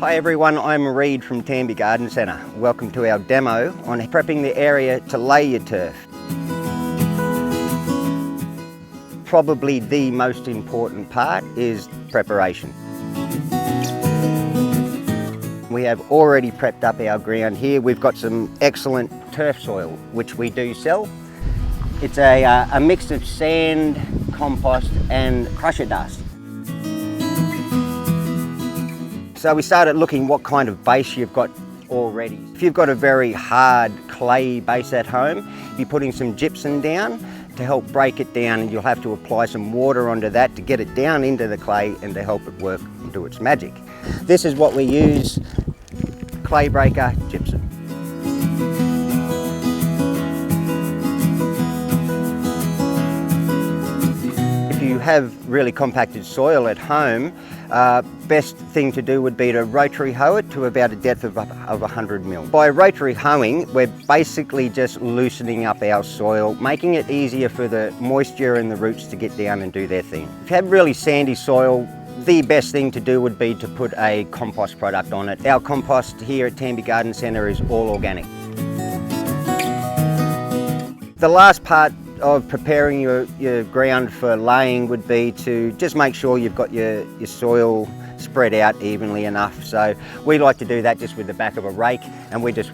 Hi everyone, I'm Reid from Tamby Garden Centre. Welcome to our demo on prepping the area to lay your turf. Probably the most important part is preparation. We have already prepped up our ground here. We've got some excellent turf soil, which we do sell. It's a mix of sand, compost and crusher dust. So we started looking what kind of base you've got already. If you've got a very hard clay base at home, you're putting some gypsum down to help break it down, and you'll have to apply some water onto that to get it down into the clay and to help it work and do its magic. This is what we use, clay breaker gypsum. If you have really compacted soil at home, best thing to do would be to rotary hoe it to about a depth of 100 mil. By rotary hoeing, we're basically just loosening up our soil, making it easier for the moisture and the roots to get down and do their thing. If you have really sandy soil, the best thing to do would be to put a compost product on it. Our compost here at Tamby Garden Centre is all organic. The last part of preparing your ground for laying would be to just make sure you've got your soil spread out evenly enough. So we like to do that just with the back of a rake, and we just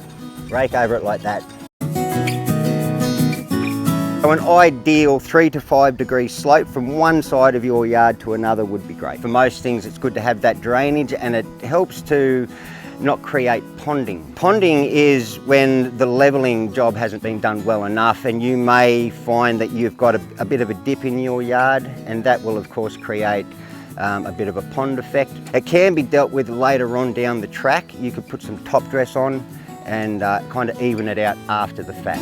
rake over it like that. So an ideal 3 to 5 degree slope from one side of your yard to another would be great. For most things it's good to have that drainage, and it helps to not create ponding. Ponding is when the levelling job hasn't been done well enough, and you may find that you've got a bit of a dip in your yard, and that will of course create a bit of a pond effect. It can be dealt with later on down the track. You could put some top dress on and kind of even it out after the fact.